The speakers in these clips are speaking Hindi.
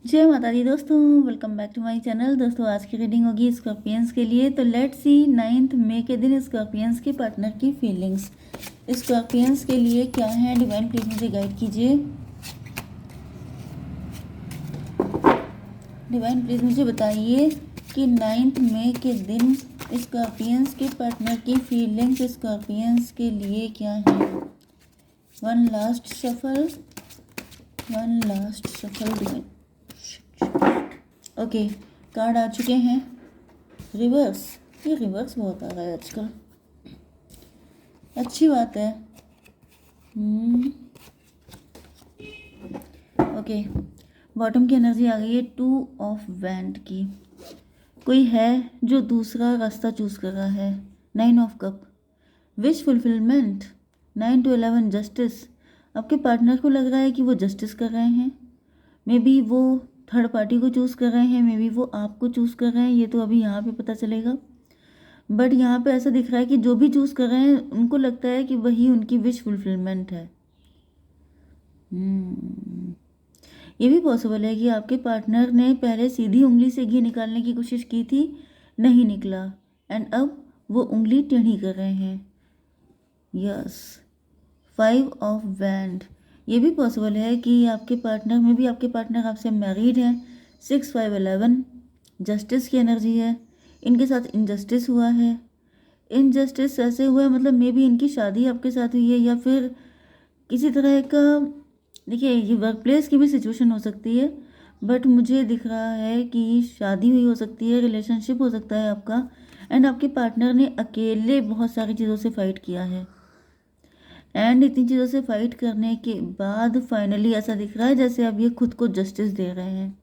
जय माता दी दोस्तों, welcome back to my channel. दोस्तों आज की रीडिंग होगी स्कॉर्पियंस के लिए। तो लेट्स सी 9 मई के दिन स्कॉर्पियंस के पार्टनर की फीलिंग्स स्कॉर्पियंस के लिए क्या है। डिवाइन प्लीज मुझे गाइड कीजिए। डिवाइन प्लीज मुझे बताइए कि 9 मई के दिन स्कॉर्पियंस के पार्टनर की फीलिंग्स स्कॉर्पियंस के लिए क्या है। One last shuffle divine. Okay, card आ चुके हैं। रिवर्स, ये रिवर्स बहुत आ रहा है आजकल, अच्छी बात है। ओके, बॉटम की एनर्जी आ गई है 2 ऑफ वैंड की। कोई है जो दूसरा रास्ता चूज कर रहा है। 9 of cup, wish fulfilment. 9 to 11 justice. आपके पार्टनर को लग रहा है कि वो जस्टिस कर रहे हैं। मे बी वो थर्ड पार्टी को चूज़ कर रहे हैं, मे बी वो आपको चूज़ कर रहे हैं, ये तो अभी यहाँ पे पता चलेगा। बट यहाँ पे ऐसा दिख रहा है कि जो भी चूज़ कर रहे हैं उनको लगता है कि वही उनकी विश फुलफिलमेंट है। ये भी पॉसिबल है कि आपके पार्टनर ने पहले सीधी उंगली से घी निकालने की कोशिश की थी, नहीं निकला, एंड अब वो उंगली टेढ़ी कर रहे हैं। Yes, 5 of wand. ये भी पॉसिबल है कि आपके पार्टनर में भी आपके पार्टनर आपसे मैरिड हैं। 6 5 11 जस्टिस की एनर्जी है। इनके साथ इनजस्टिस हुआ है। इनजस्टिस ऐसे हुआ है मतलब मे बी इनकी शादी आपके साथ हुई है, या फिर किसी तरह का, देखिए ये वर्क प्लेस की भी सिचुएशन हो सकती है, बट मुझे दिख रहा है कि शादी हुई हो सकती है, रिलेशनशिप हो सकता है आपका, एंड आपके पार्टनर ने अकेले बहुत सारी चीज़ों से फाइट किया है, एंड इतनी चीज़ों से फाइट करने के बाद फाइनली ऐसा दिख रहा है जैसे अब ये खुद को जस्टिस दे रहे हैं।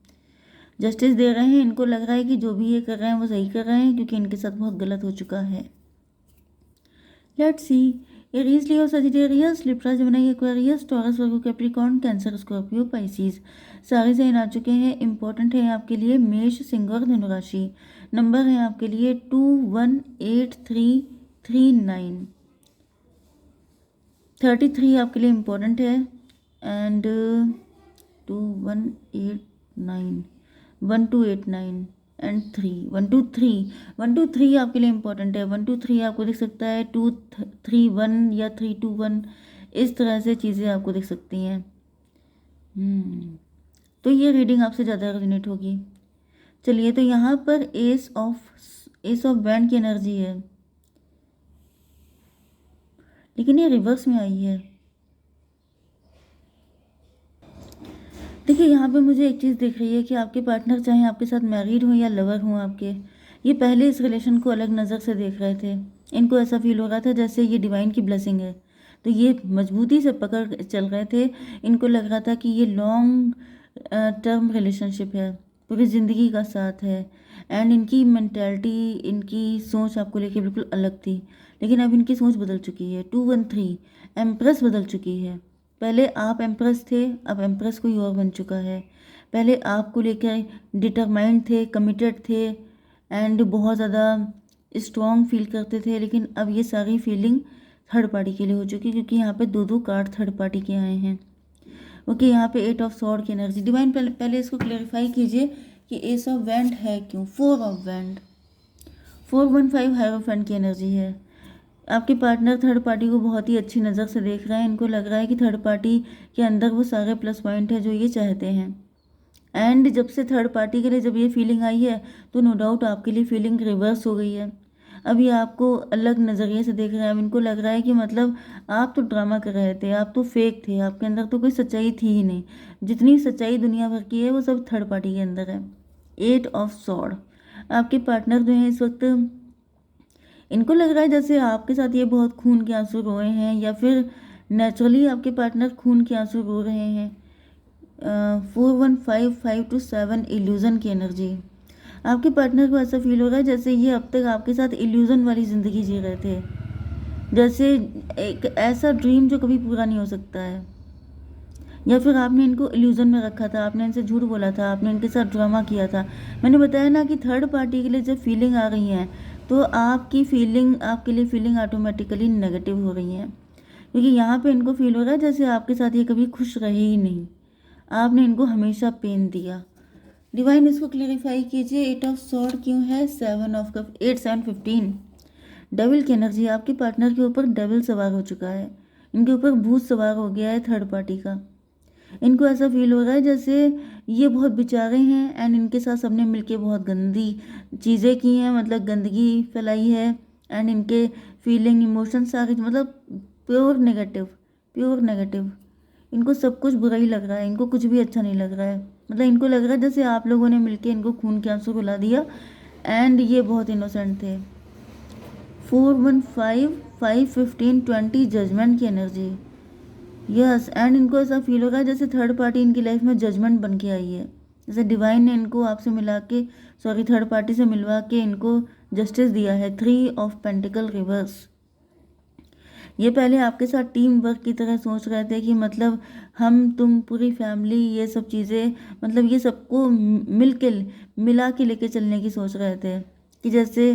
जस्टिस दे रहे हैं, इनको लग रहा है कि जो भी ये कर रहे हैं वो सही कर रहे हैं, क्योंकि इनके साथ बहुत गलत हो चुका है। Let's see, Aries, Leo, Sagittarius, Libra, Gemini, Aquarius, taurus, Virgo, Capricorn, cancer, Scorpio, Pisces, सारे साइन आ चुके हैं। इंपॉर्टेंट है आपके लिए मेष, सिंह और धनु राशि। नंबर है आपके लिए 2 1 8 3 3 9। 33 आपके लिए इम्पोर्टेंट है, एंड 2 1 8 9 1 2 8 9 एंड 3 1 2 3 1 2 3 आपके लिए इम्पोर्टेंट है। 1 2 3 आपको दिख सकता है 2 3 1 या 3 2 1, इस तरह से चीज़ें आपको दिख सकती हैं। तो ये रीडिंग आपसे ज़्यादा रेजोनेट होगी। चलिए, तो यहाँ पर एस ऑफ वैंड की एनर्जी है, लेकिन ये रिवर्स में आई है। देखिए यहाँ पे मुझे एक चीज़ दिख रही है कि आपके पार्टनर चाहे आपके साथ मैरिड हो या लवर हो आपके, ये पहले इस रिलेशन को अलग नज़र से देख रहे थे। इनको ऐसा फील हो रहा था जैसे ये डिवाइन की ब्लेसिंग है, तो ये मजबूती से पकड़ चल रहे थे। इनको लग रहा था कि ये लॉन्ग टर्म रिलेशनशिप है, पूरी ज़िंदगी का साथ है, एंड इनकी मेंटालिटी, इनकी सोच आपको लेके बिल्कुल अलग थी। लेकिन अब इनकी सोच बदल चुकी है। 2 1 3 एम्प्रेस बदल चुकी है। पहले आप एम्प्रेस थे, अब एम्प्रेस कोई और बन चुका है। पहले आपको लेकर डिटरमाइंड थे, कमिटेड थे, एंड बहुत ज़्यादा स्ट्रॉन्ग फील करते थे, लेकिन अब ये सारी फीलिंग थर्ड पार्टी के लिए हो चुकी है, क्योंकि यहाँ पे दो कार्ड थर्ड पार्टी के आए हैं। ओके, यहाँ पे 8 ऑफ सॉर्ड की एनर्जी। डिवाइन पहले इसको क्लेरिफाई कीजिए कि एस ऑफ वैंड है क्यों। 4 ऑफ वैंड, 4 1 5 हायरोफेंट की एनर्जी है। आपके पार्टनर थर्ड पार्टी को बहुत ही अच्छी नज़र से देख रहे हैं। इनको लग रहा है कि थर्ड पार्टी के अंदर वो सारे प्लस पॉइंट है जो ये चाहते हैं, एंड जब से थर्ड पार्टी के लिए जब ये फीलिंग आई है तो नो डाउट आपके लिए फीलिंग रिवर्स हो गई है। अब ये आपको अलग नज़रिए से देख रहे हैं। अब इनको लग रहा है कि मतलब आप तो ड्रामा कर रहे थे, आप तो फेक थे, आपके अंदर तो कोई सच्चाई थी ही नहीं। जितनी सच्चाई दुनिया भर की है वो सब थर्ड पार्टी के अंदर है। 8 ऑफ सॉर्ड, आपके पार्टनर जो है इस वक्त, इनको लग रहा है जैसे आपके साथ ये बहुत खून के आंसू रोए हैं, या फिर नेचुरली आपके पार्टनर खून के आंसू रो रहे हैं। 4 1 5 5 to 7 इल्यूज़न की एनर्जी। आपके पार्टनर को ऐसा फील हो रहा है जैसे ये अब तक आपके साथ इल्यूज़न वाली ज़िंदगी जी रहे थे, जैसे एक ऐसा ड्रीम जो कभी पूरा नहीं हो सकता है, या फिर आपने इनको इल्यूज़न में रखा था, आपने इनसे झूठ बोला था, आपने इनके साथ ड्रामा किया था। मैंने बताया ना कि थर्ड पार्टी के लिए जब फीलिंग आ रही हैं तो आपकी फीलिंग, आपके लिए फीलिंग ऑटोमेटिकली नेगेटिव हो रही है, क्योंकि यहाँ पे इनको फील हो रहा है जैसे आपके साथ ये कभी खुश रहे ही नहीं, आपने इनको हमेशा पेन दिया। डिवाइन इसको क्लेरिफाई कीजिए, 8 ऑफ सॉर्ड क्यों है, 7 ऑफ कप, 8 7 15। डेविल की एनर्जी, आपके पार्टनर के ऊपर डेविल सवार हो चुका है, इनके ऊपर भूत सवार हो गया है थर्ड पार्टी का। इनको ऐसा फील हो रहा है जैसे ये बहुत बेचारे हैं एंड इनके साथ सबने मिलके बहुत गंदी चीज़ें की हैं, मतलब गंदगी फैलाई है एंड इनके फीलिंग इमोशन सारे मतलब प्योर नेगेटिव, प्योर नेगेटिव। इनको सब कुछ बुरा ही लग रहा है, इनको कुछ भी अच्छा नहीं लग रहा है। मतलब इनको लग रहा है जैसे आप लोगों ने मिलके इनको खून के आंसू रुला दिया एंड ये बहुत इनोसेंट थे। 4 1 5 5 15 20 जजमेंट की एनर्जी, यस। एंड इनको ऐसा फील हो रहा है जैसे थर्ड पार्टी इनकी लाइफ में जजमेंट बन के आई है, जैसे डिवाइन ने इनको आपसे मिला के, सॉरी थर्ड पार्टी से मिलवा के इनको जस्टिस दिया है। 3 ऑफ पेंटिकल रिवर्स। ये पहले आपके साथ टीम वर्क की तरह सोच रहे थे कि मतलब हम तुम पूरी फैमिली ये सब चीज़ें, मतलब ये सबको मिल के मिला के लेके चलने की सोच रहे थे कि जैसे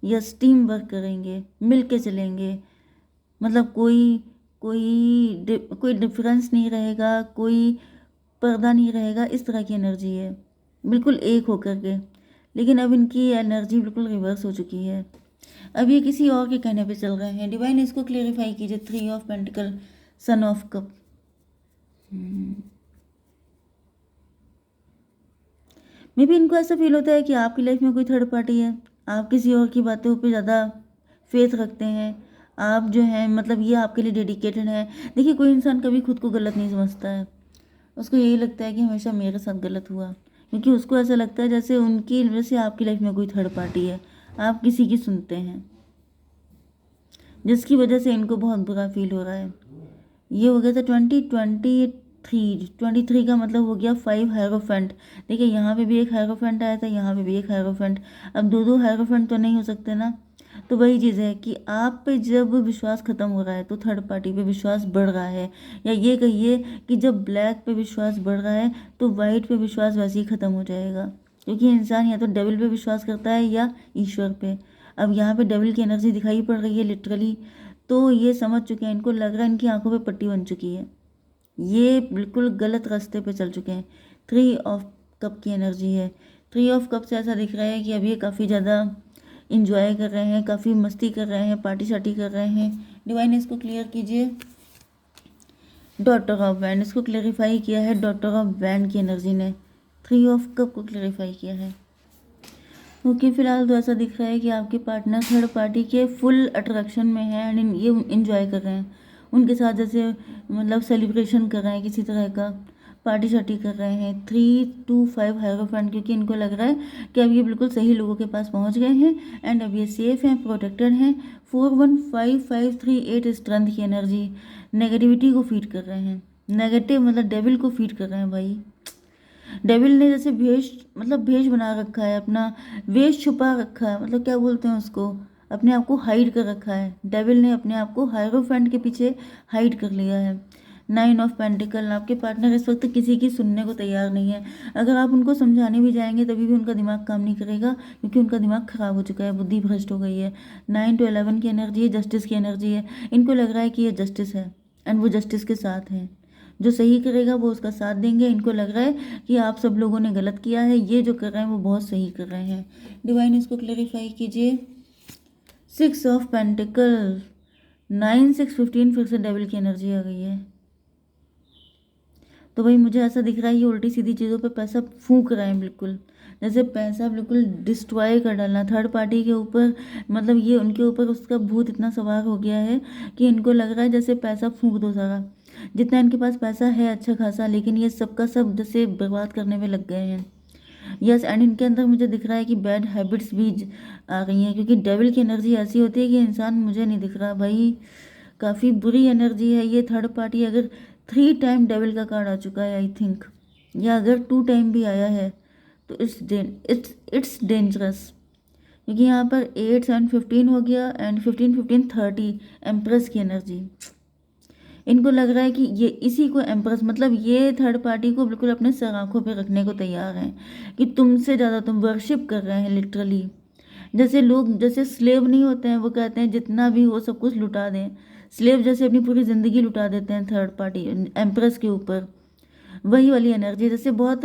यस टीम वर्क करेंगे, मिल के चलेंगे, मतलब कोई डिफरेंस नहीं रहेगा, कोई पर्दा नहीं रहेगा, इस तरह की एनर्जी है बिल्कुल एक होकर के। लेकिन अब इनकी एनर्जी बिल्कुल रिवर्स हो चुकी है, अब ये किसी और के कहने पे चल रहे हैं। डिवाइन इसको क्लेरिफाई कीजिए, 3 of pentacle, son of cup. मे भी इनको ऐसा फील होता है कि आपकी लाइफ में कोई थर्ड पार्टी है, आप किसी और की बातों पे ज़्यादा फेथ रखते हैं, आप जो है मतलब ये आपके लिए डेडिकेटेड है। देखिए कोई इंसान कभी खुद को गलत नहीं समझता है, उसको यही लगता है कि हमेशा मेरे साथ गलत हुआ, क्योंकि उसको ऐसा लगता है जैसे उनकी वजह से आपकी लाइफ में कोई थर्ड पार्टी है, आप किसी की सुनते हैं, जिसकी वजह से इनको बहुत बुरा फील हो रहा है। ये हो गया था 23 का मतलब हो गया 5 हायरोफेंट। देखिए यहाँ पे भी एक हायरोफेंट आया था, यहाँ पे भी एक हायरोफेंट। अब दो हायरोफेंट तो नहीं हो सकते ना, तो वही चीज़ है कि आप पे जब विश्वास खत्म हो रहा है तो थर्ड पार्टी पे विश्वास बढ़ रहा है, या ये कहिए कि जब ब्लैक पे विश्वास बढ़ रहा है तो वाइट पे विश्वास वैसे ही ख़त्म हो जाएगा, क्योंकि इंसान या तो डेविल पे विश्वास करता है या ईश्वर पे। अब यहाँ पे डेविल की एनर्जी दिखाई पड़ रही है लिटरली, तो ये समझ चुके हैं, इनको लग रहा है इनकी आंखों पे पट्टी बन चुकी है, ये बिल्कुल गलत रास्ते पे चल चुके हैं। 3 ऑफ कप की एनर्जी है, 3 ऑफ कप से ऐसा दिख रहा है कि अभी ये काफ़ी ज़्यादा इंजॉय कर रहे हैं, काफ़ी मस्ती कर रहे हैं, पार्टी शार्टी कर रहे हैं। डिवाइन इसको क्लियर कीजिए, डॉटर ऑफ वैंड इसको क्लेरिफाई किया है, डॉटर ऑफ वैंड की एनर्जी ने 3 ऑफ कप को क्लेरिफाई किया है। ओके फिलहाल तो ऐसा दिख रहा है कि आपके पार्टनर थर्ड पार्टी के फुल अट्रैक्शन में है एंड ये इंजॉय कर रहे हैं, उनके साथ जैसे मतलब सेलिब्रेशन कर रहे हैं, किसी तरह का पार्टी शार्टी कर रहे हैं। 3 2 5 हायरोफेंट, क्योंकि इनको लग रहा है कि अब ये बिल्कुल सही लोगों के पास पहुंच गए हैं एंड अब ये सेफ हैं, प्रोटेक्टेड हैं। 4 1 5 5 3 8 स्ट्रेंथ की एनर्जी, नेगेटिविटी को फीड कर रहे हैं, नेगेटिव मतलब डेविल को फीड कर रहे हैं भाई। डेविल ने जैसे भेष मतलब भेष बना रखा है, अपना वेश छुपा रखा है, मतलब क्या बोलते हैं उसको, अपने आप को हाइड कर रखा है। डेविल ने अपने आप को हायरोफेंट के पीछे हाइड कर लिया है। 9 ऑफ पेंटिकल, आपके पार्टनर इस वक्त किसी की सुनने को तैयार नहीं है, अगर आप उनको समझाने भी जाएंगे तभी भी उनका दिमाग काम नहीं करेगा, क्योंकि उनका दिमाग खराब हो चुका है, बुद्धि भ्रष्ट हो गई है। 9 to 11 की एनर्जी है, जस्टिस की एनर्जी है, इनको लग रहा है कि ये जस्टिस है एंड वो जस्टिस के साथ है, जो सही करेगा वो उसका साथ देंगे। इनको लग रहा है कि आप सब लोगों ने गलत किया है, ये जो कर रहे हैं वो बहुत सही कर रहे हैं। डिवाइन इसको क्लेरिफाई कीजिए, 6 ऑफ पेंटिकल, 9 6 15 फिर से डेविल की एनर्जी आ गई है। तो भाई मुझे ऐसा दिख रहा है ये उल्टी सीधी चीज़ों पे पैसा फूंक रहे हैं, बिल्कुल जैसे पैसा बिल्कुल डिस्ट्रॉय कर डालना थर्ड पार्टी के ऊपर, मतलब ये उनके ऊपर उसका भूत इतना सवार हो गया है कि इनको लग रहा है जैसे पैसा फूंक दो सारा, जितना इनके पास पैसा है अच्छा खासा, लेकिन ये सबका सब जैसे बर्बाद करने में लग गए हैं। यस एंड इनके अंदर मुझे दिख रहा है कि बैड हैबिट्स भी आ गई हैं, क्योंकि डेविल की एनर्जी ऐसी होती है कि इंसान मुझे नहीं दिख रहा भाई, काफ़ी बुरी एनर्जी है ये थर्ड पार्टी। अगर 3 टाइम डेविल का कार्ड आ चुका है आई थिंक, या अगर 2 टाइम भी आया है तो इट्स डेंजरस, क्योंकि यहाँ पर 8 7 15 हो गया एंड 15 15 30 एम्प्रेस की एनर्जी। इनको लग रहा है कि ये इसी को एम्प्रेस मतलब ये थर्ड पार्टी को बिल्कुल अपने सर आंखों पे रखने को तैयार हैं, कि तुमसे ज़्यादा तुम वर्शिप कर रहे हैं लिटरली। जैसे लोग जैसे स्लेव नहीं होते हैं, वो कहते हैं जितना भी हो सब कुछ लुटा दें, स्लेव जैसे अपनी पूरी ज़िंदगी लुटा देते हैं थर्ड पार्टी एम्प्रेस के ऊपर, वही वाली एनर्जी। जैसे बहुत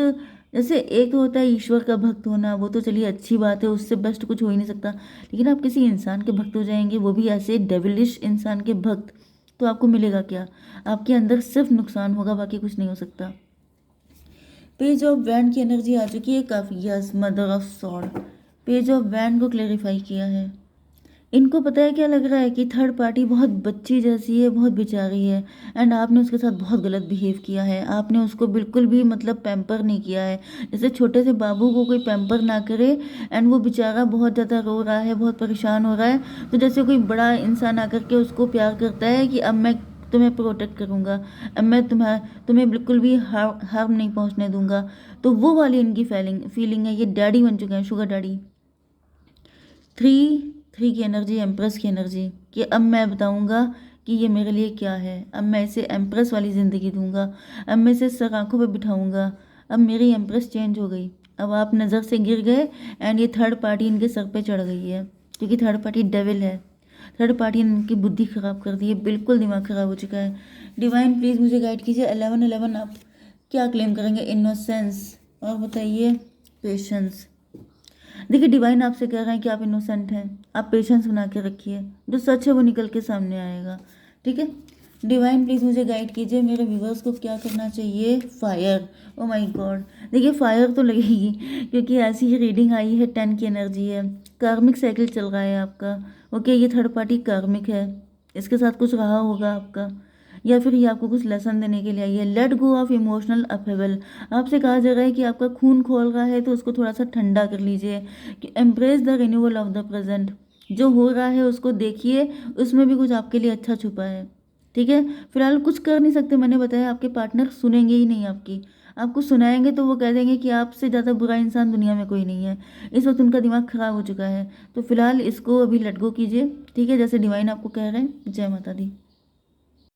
जैसे एक तो होता है ईश्वर का भक्त होना, वो तो चलिए अच्छी बात है, उससे बेस्ट कुछ हो ही नहीं सकता। लेकिन आप किसी इंसान के भक्त हो जाएंगे, वो भी ऐसे डेविलिश इंसान के भक्त, तो आपको मिलेगा क्या? आपके अंदर सिर्फ नुकसान होगा, बाकी कुछ नहीं हो सकता। पेज ऑफ वैंड की एनर्जी आ चुकी है काफ़ी, yes mother of sword. Page of wand को क्लेरिफाई किया है। इनको पता है क्या लग रहा है कि थर्ड पार्टी बहुत बच्ची जैसी है, बहुत बेचारी है, एंड आपने उसके साथ बहुत गलत बिहेव किया है। आपने उसको बिल्कुल भी मतलब पैम्पर नहीं किया है, जैसे छोटे से बाबू को कोई पैम्पर ना करे, एंड वो बेचारा बहुत ज़्यादा रो रहा है, बहुत परेशान हो रहा है, तो जैसे कोई बड़ा इंसान आकर के उसको प्यार करता है कि अब मैं तुम्हें प्रोटेक्ट करूँगा, अब मैं तुम्हें बिल्कुल भी हार्म नहीं पहुँचने दूंगा, तो वो वाली इनकी फीलिंग है। ये डैडी बन चुके हैं, शुगर डैडी। थ्री थ्री की एनर्जी, एम्प्रेस की एनर्जी, कि अब मैं बताऊंगा कि ये मेरे लिए क्या है, अब मैं इसे एम्प्रेस वाली ज़िंदगी दूंगा, अब मैं इसे सर आंखों पे बिठाऊंगा, अब मेरी एम्प्रेस चेंज हो गई। अब आप नज़र से गिर गए, एंड ये थर्ड पार्टी इनके सर पे चढ़ गई है, क्योंकि थर्ड पार्टी डेविल है। थर्ड पार्टी ने इनकी बुद्धि ख़राब कर दी है, बिल्कुल दिमाग ख़राब हो चुका है। डिवाइन प्लीज़ मुझे गाइड कीजिए। 11 आप क्या क्लेम करेंगे? इनोसेंस, और बताइए पेशेंस। देखिए डिवाइन आपसे कह रहे हैं कि आप इनोसेंट हैं, आप पेशेंस बना के रखिए, जो सच है वो निकल के सामने आएगा। ठीक है, डिवाइन प्लीज़ मुझे गाइड कीजिए, मेरे व्यूवर्स को क्या करना चाहिए? Fire, oh my God. देखिए फायर तो लगेगी, क्योंकि ऐसी ही रीडिंग आई है, 10 की एनर्जी है, कार्मिक साइकिल चल रहा है आपका। ओके, ये थर्ड पार्टी कार्मिक है, इसके साथ कुछ रहा होगा आपका, या फिर ये आपको कुछ लेसन देने के लिए आई है। Let go of emotional upheaval, आपसे कहा जा रहा है कि आपका खून खोल रहा है, तो उसको थोड़ा सा ठंडा कर लीजिए, कि embrace the renewal of the present. जो हो रहा है उसको देखिए, उसमें भी कुछ आपके लिए अच्छा छुपा है। ठीक है, फिलहाल कुछ कर नहीं सकते, मैंने बताया आपके पार्टनर सुनेंगे ही नहीं आपकी। आपको सुनाएंगे तो वो कह देंगे कि आपसे ज़्यादा बुरा इंसान दुनिया में कोई नहीं है। इस वक्त उनका दिमाग ख़राब हो चुका है, तो फिलहाल इसको अभी लेट गो कीजिए। ठीक है, जैसे डिवाइन आपको कह रहे हैं। जय माता दी।